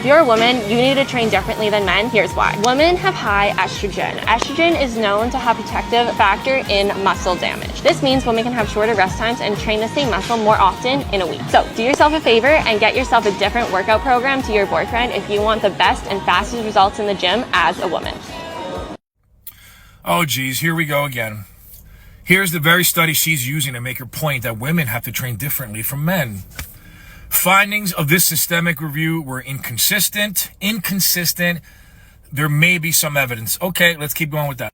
you're a woman, you need to train differently than men. Here's why. Women have high estrogen. Estrogen is known to have a protective factor in muscle damage. This means women can have shorter rest times and train the same muscle more often in a week. So do yourself a favor and get yourself a different workout program to your boyfriend if you want the best and fastest results in the gym as a woman. Oh geez, here we go again. Here's the very study she's using to make her point that women have to train differently from men. Findings of this systemic review were inconsistent. There may be some evidence. Okay, let's keep going with that.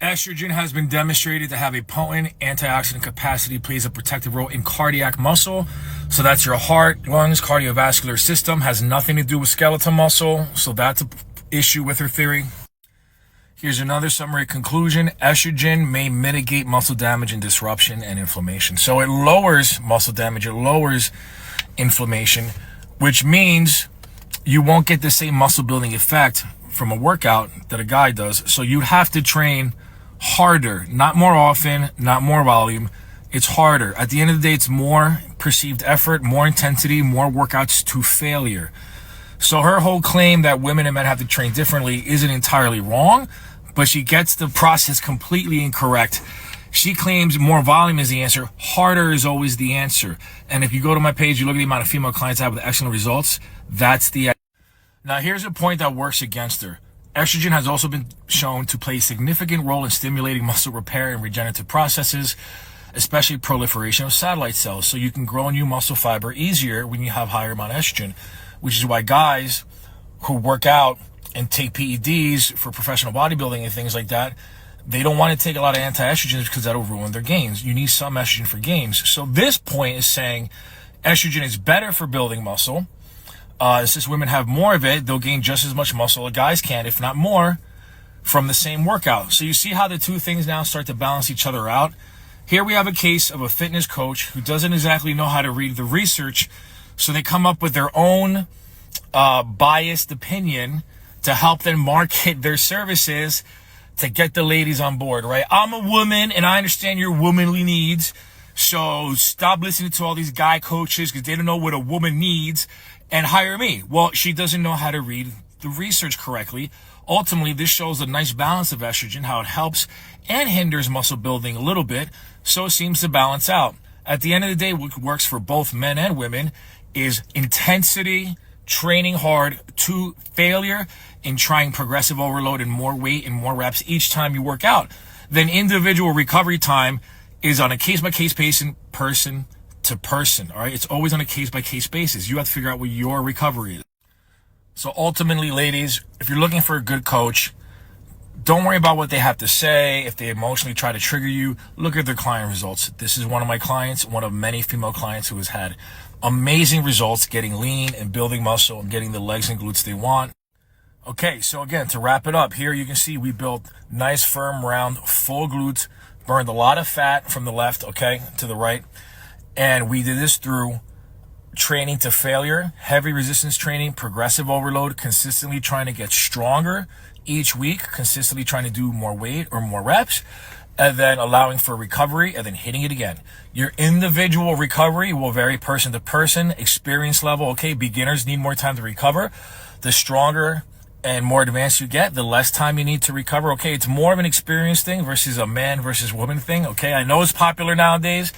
Estrogen has been demonstrated to have a potent antioxidant capacity, plays a protective role in cardiac muscle. So that's your heart, lungs, cardiovascular system, has nothing to do with skeletal muscle. So that's an issue with her theory. Here's another summary conclusion. Estrogen may mitigate muscle damage and disruption and inflammation. So it lowers muscle damage, it lowers inflammation, which means you won't get the same muscle building effect from a workout that a guy does. So you have to train harder, not more often, not more volume. It's harder. At the end of the day, it's more perceived effort, more intensity, more workouts to failure. So her whole claim that women and men have to train differently isn't entirely wrong, but she gets the process completely incorrect. She claims more volume is the answer. Harder is always the answer. And if you go to my page, you look at the amount of female clients I have with excellent results, that's the... Now, here's a point that works against her. Estrogen has also been shown to play a significant role in stimulating muscle repair and regenerative processes, especially proliferation of satellite cells. So you can grow new muscle fiber easier when you have higher amount of estrogen, which is why guys who work out and take PEDs for professional bodybuilding and things like that, they don't want to take a lot of anti-estrogens because that'll ruin their gains. You need some estrogen for gains. So this point is saying estrogen is better for building muscle. Since women have more of it, they'll gain just as much muscle as guys can, if not more, from the same workout. So you see how the two things now start to balance each other out. Here we have a case of a fitness coach who doesn't exactly know how to read the research, so they come up with their own biased opinion to help them market their services to get the ladies on board, right? I'm a woman and I understand your womanly needs, so stop listening to all these guy coaches because they don't know what a woman needs and hire me. Well, she doesn't know how to read the research correctly. Ultimately, this shows a nice balance of estrogen, how it helps and hinders muscle building a little bit, so it seems to balance out. At the end of the day, what works for both men and women is intensity, training hard to failure, and trying progressive overload and more weight and more reps each time you work out. Then individual recovery time is on a case-by-case basis, person to person, all right? It's always on a case-by-case basis. You have to figure out what your recovery is. So ultimately, ladies, if you're looking for a good coach, don't worry about what they have to say. If they emotionally try to trigger you, look at their client results. This is one of my clients, one of many female clients who has had amazing results getting lean and building muscle and getting the legs and glutes they want. Okay, so again, to wrap it up, here you can see we built nice, firm, round, full glutes, burned a lot of fat from the left, okay, to the right. And we did this through training to failure, heavy resistance training, progressive overload, consistently trying to get stronger each week, consistently trying to do more weight or more reps, and then allowing for recovery and then hitting it again. Your individual recovery will vary person to person, experience level. Okay, beginners need more time to recover. The stronger and more advanced you get, the less time you need to recover. Okay, it's more of an experience thing versus a man versus woman thing. Okay, I know it's popular nowadays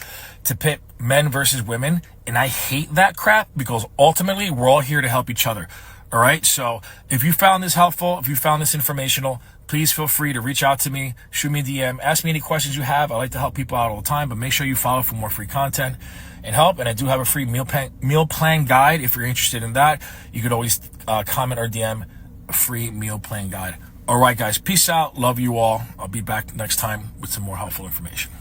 to pit men versus women, and I hate that crap because ultimately we're all here to help each other. All right, so if you found this helpful, if you found this informational, please feel free to reach out to me, shoot me a DM, ask me any questions you have. I like to help people out all the time, but make sure you follow for more free content and help. And I do have a free meal plan guide. If you're interested in that, you could always comment or DM a free meal plan guide. All right, guys, peace out. Love you all. I'll be back next time with some more helpful information.